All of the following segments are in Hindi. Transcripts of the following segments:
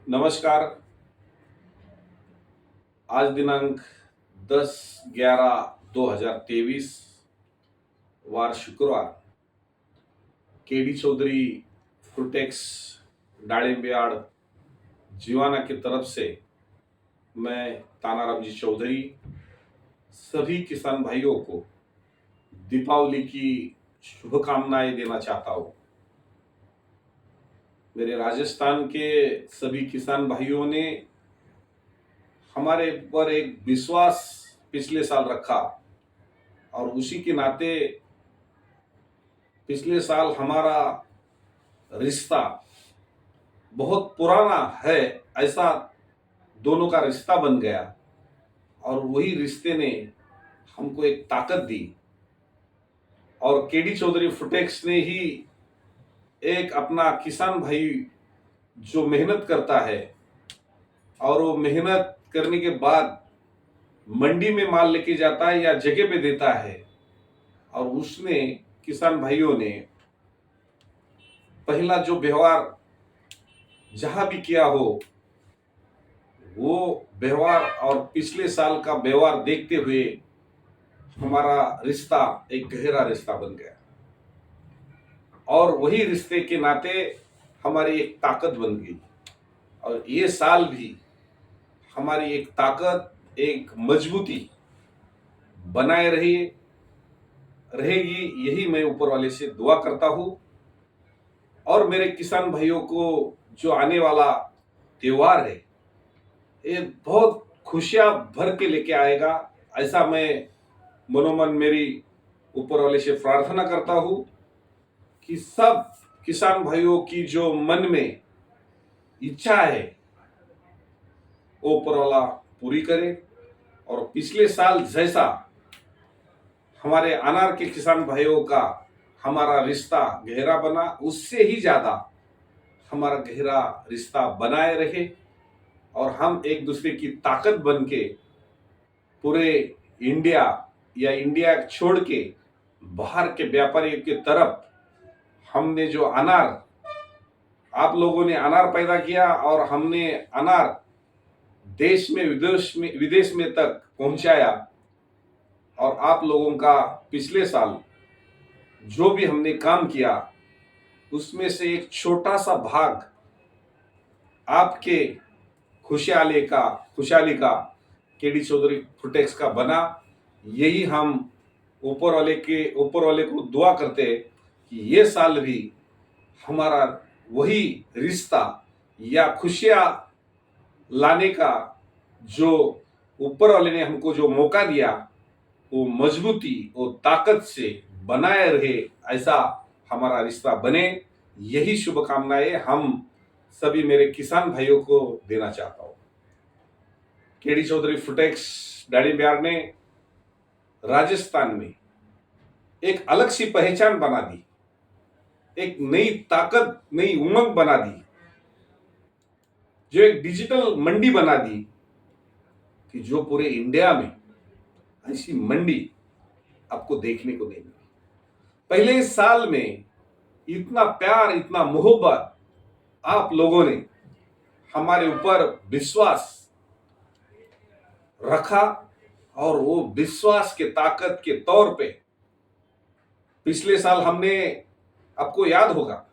नमस्कार। आज दिनांक 10/11/2023 वार शुक्रवार केडी चौधरी फ्रूटेक्स डाळिंबियाड जीवाना की तरफ से मैं तानाराम जी चौधरी सभी किसान भाइयों को दीपावली की शुभकामनाएं देना चाहता हूं। मेरे राजस्थान के सभी किसान भाइयों ने हमारे पर एक विश्वास पिछले साल रखा और उसी के नाते पिछले साल हमारा रिश्ता बहुत पुराना है, ऐसा दोनों का रिश्ता बन गया और वही रिश्ते ने हमको एक ताकत दी और केडी चौधरी फ्रूटेक्स ने ही एक अपना किसान भाई जो मेहनत करता है और वो मेहनत करने के बाद मंडी में माल लेके जाता है या जगह पे देता है और उसने किसान भाइयों ने पहला जो व्यवहार जहां भी किया हो वो व्यवहार और पिछले साल का व्यवहार देखते हुए हमारा रिश्ता एक गहरा रिश्ता बन गया और वही रिश्ते के नाते हमारी एक ताकत बन गई और ये साल भी हमारी एक ताकत, एक मजबूती बनाए रहेगी, यही मैं ऊपर वाले से दुआ करता हूं। और मेरे किसान भाइयों को जो आने वाला त्योहार है ये बहुत खुशियां भर के लेके आएगा, ऐसा मैं मनोमन मेरी ऊपर वाले से प्रार्थना करता हूं कि सब किसान भाइयों की जो मन में इच्छा है वो ऊपर वाला पूरी करे और पिछले साल जैसा हमारे अनार के किसान भाइयों का हमारा रिश्ता गहरा बना, उससे ही ज्यादा हमारा गहरा रिश्ता बनाए रहे और हम एक दूसरे की ताकत बन के पूरे इंडिया या इंडिया छोड़ के बाहर के व्यापारियों की तरफ हमने जो अनार, आप लोगों ने अनार पैदा किया और हमने अनार देश में विदेश में तक पहुंचाया और आप लोगों का पिछले साल जो भी हमने काम किया उसमें से एक छोटा सा भाग आपके खुशहाली का केडी चौधरी फ्रूटेक्स का बना। यही हम ऊपर वाले को दुआ करते कि ये साल भी हमारा वही रिश्ता या खुशियां लाने का जो ऊपर वाले ने हमको जो मौका दिया वो मजबूती और ताकत से बनाए रहे, ऐसा हमारा रिश्ता बने। यही शुभकामनाएं हम सभी मेरे किसान भाइयों को देना चाहता हूं। केडी चौधरी फ्रूटेक्स डाळिंबियाड ने राजस्थान में एक अलग सी पहचान बना दी, एक नई ताकत, नई उमंग बना दी, जो एक डिजिटल मंडी बना दी कि जो पूरे इंडिया में ऐसी मंडी आपको देखने को नहीं मिली। पहले इस साल में इतना प्यार, इतना मोहब्बत आप लोगों ने हमारे ऊपर विश्वास रखा और वो विश्वास के ताकत के तौर पे पिछले साल हमने, आपको याद होगा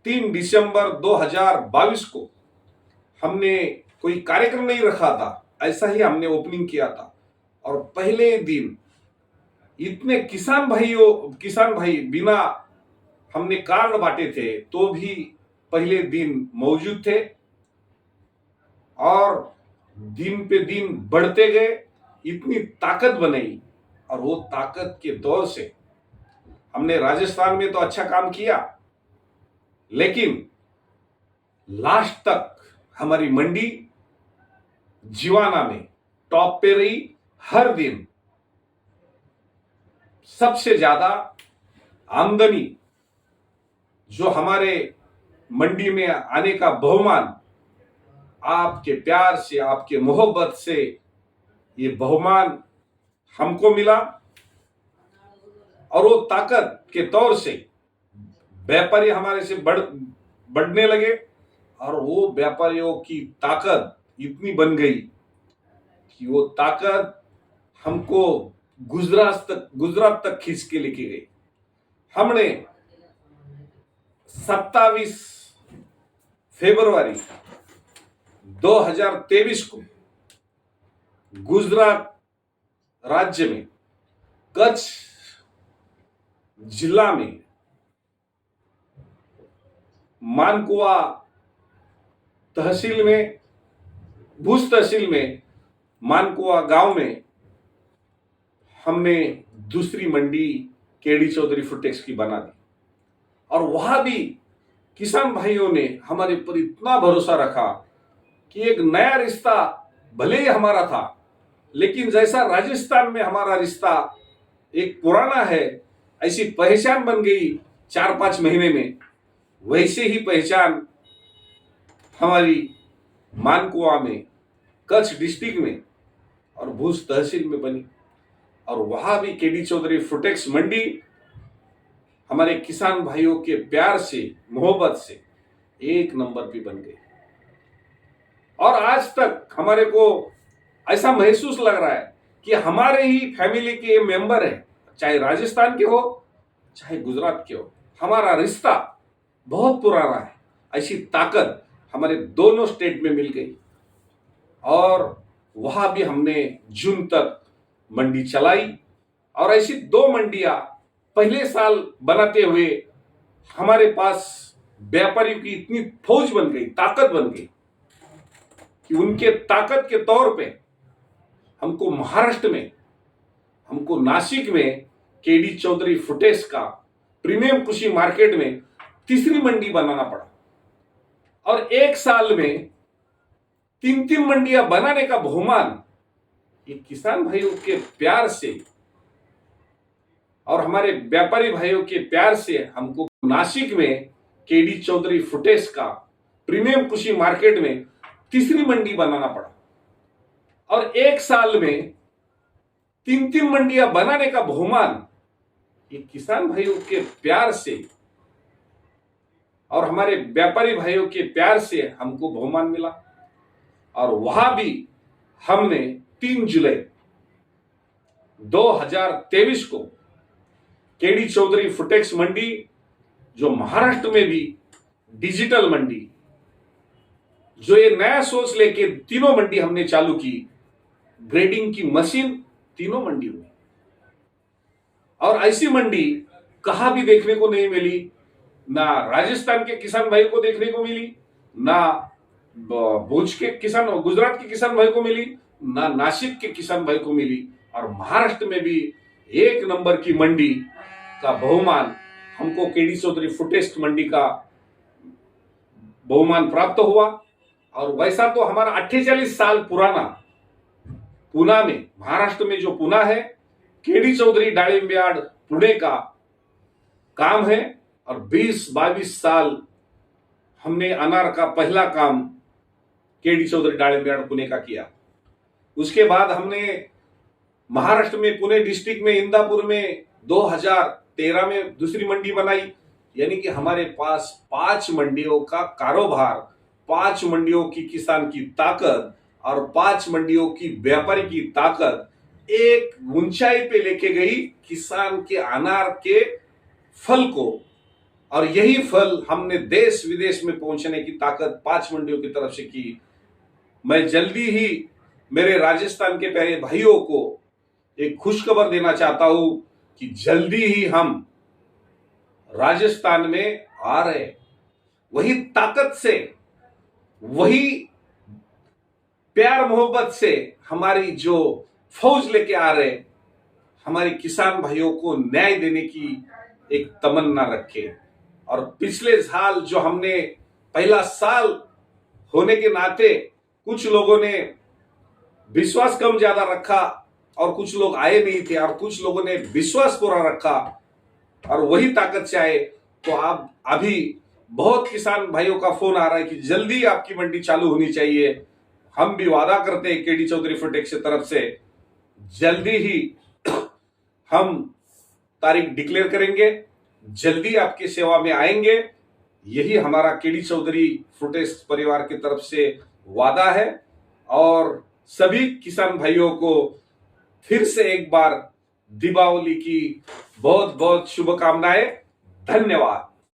3 दिसंबर 2022 को हमने कोई कार्यक्रम नहीं रखा था, ऐसा ही हमने ओपनिंग किया था और पहले दिन इतने किसान भाई बिना हमने कार्ड बांटे थे तो भी पहले दिन मौजूद थे और दिन पे दिन बढ़ते गए, इतनी ताकत बनाई और वो ताकत के दौर से हमने राजस्थान में तो अच्छा काम किया लेकिन लास्ट तक हमारी मंडी जीवाना में टॉप पे रही। हर दिन सबसे ज्यादा आमदनी जो हमारे मंडी में आने का बहुमान आपके प्यार से, आपके मोहब्बत से ये बहुमान हमको मिला और वो ताकत के तौर से व्यापारी हमारे से बढ़ने लगे और वो व्यापारियों की ताकत इतनी बन गई कि वो ताकत हमको गुजरात तक खींच के लेके गई। हमने 27 फरवरी 2023 को गुजरात राज्य में कच्छ जिला में मानकुआ तहसील में, भुज तहसील में मानकुआ गांव में हमने दूसरी मंडी केडी चौधरी फूडटेक्स की बना दी। और वहां भी किसान भाइयों ने हमारे पर इतना भरोसा रखा कि एक नया रिश्ता भले ही हमारा था, लेकिन जैसा राजस्थान में हमारा रिश्ता एक पुराना है, ऐसी पहचान बन गई 4-5 महीने में, वैसे ही पहचान हमारी मानकुआ में, कच्छ डिस्ट्रिक्ट में और भुज तहसील में बनी। और वहां भी केडी चौधरी फूडटेक्स मंडी हमारे किसान भाइयों के प्यार से, मोहब्बत से एक नंबर पे बन गई। और आज तक हमारे को ऐसा महसूस लग रहा है कि हमारे ही फैमिली के मेंबर हैं, चाहे राजस्थान के हो चाहे गुजरात के हो, हमारा रिश्ता बहुत पुराना है। ऐसी ताकत हमारे दोनों स्टेट में मिल गई। और वहां भी हमने जून तक मंडी चलाई। और ऐसी 2 मंडियां पहले साल बनाते हुए हमारे पास व्यापारियों की इतनी फौज बन गई, ताकत बन गई कि उनके ताकत के तौर पे हमको महाराष्ट्र में, हमको नासिक में केडी चौधरी फूडटेक्स का प्रीमियम कृषि मार्केट में तीसरी मंडी बनाना पड़ा। और एक साल में 3 मंडियां बनाने का बहुमान ये किसान भाइयों के प्यार से और हमारे व्यापारी भाइयों के प्यार से हमको नासिक में केडी चौधरी फूडटेक्स का प्रीमियम कृषि मार्केट में तीसरी मंडी बनाना पड़ा। और एक साल में 3 मंडियां बनाने का बहुमान ये किसान भाइयों के प्यार से और हमारे व्यापारी भाइयों के प्यार से हमको बहुमान मिला। और वहां भी हमने 3 जुलाई 2023 को केडी चौधरी फूडटेक्स मंडी, जो महाराष्ट्र में भी डिजिटल मंडी, जो ये नया सोच लेके 3 मंडी हमने चालू की, ग्रेडिंग की मशीन 3 मंडी हुई। और ऐसी मंडी कहां भी देखने को नहीं मिली, ना राजस्थान के किसान भाई को देखने को मिली, ना भुज के किसान, गुजरात के किसान भाई को मिली, ना नासिक के किसान भाई को मिली। और महाराष्ट्र में भी एक नंबर की मंडी का बहुमान हमको केडी चौधरी फूडटेक्स मंडी का बहुमान प्राप्त हुआ। और वैसा तो हमारा 48 साल पुराना पुणे में, महाराष्ट्र में जो पुणे है, केडी चौधरी डाळिंब यार्ड पुणे का काम है। और 20-22 साल हमने अनार का पहला काम केडी चौधरी डाळिंब यार्ड पुणे का किया। उसके बाद हमने महाराष्ट्र में पुणे डिस्ट्रिक्ट में इंदापुर में 2013 में दूसरी मंडी बनाई। यानी कि हमारे पास 5 मंडियों का कारोबार, 5 मंडियों की किसान की ताकत और 5 मंडियों की व्यापारी की ताकत एक ऊंचाई पे लेके गई किसान के अनार के फल को। और यही फल हमने देश विदेश में पहुंचने की ताकत 5 मंडियों की तरफ से की। मैं जल्दी ही मेरे राजस्थान के प्यारे भाइयों को एक खुशखबर देना चाहता हूं कि जल्दी ही हम राजस्थान में आ रहे, वही ताकत से, वही प्यार मोहब्बत से हमारी जो फौज लेके आ रहे, हमारे किसान भाइयों को न्याय देने की एक तमन्ना रखे। और पिछले साल जो हमने पहला साल होने के नाते कुछ लोगों ने विश्वास कम ज्यादा रखा और कुछ लोग आए नहीं थे, और कुछ लोगों ने विश्वास पूरा रखा और वही ताकत से आए। तो आप अभी बहुत किसान भाइयों का फोन आ रहा है कि जल्दी आपकी मंडी चालू होनी चाहिए। हम भी वादा करते हैं केडी चौधरी फूडटेक्स की तरफ से, जल्दी ही हम तारीख डिक्लेयर करेंगे, जल्दी आपकी सेवा में आएंगे यही हमारा केडी चौधरी फ्रूटेस परिवार की तरफ से वादा है। और सभी किसान भाइयों को फिर से एक बार दीपावली की बहुत बहुत शुभकामनाएं। धन्यवाद।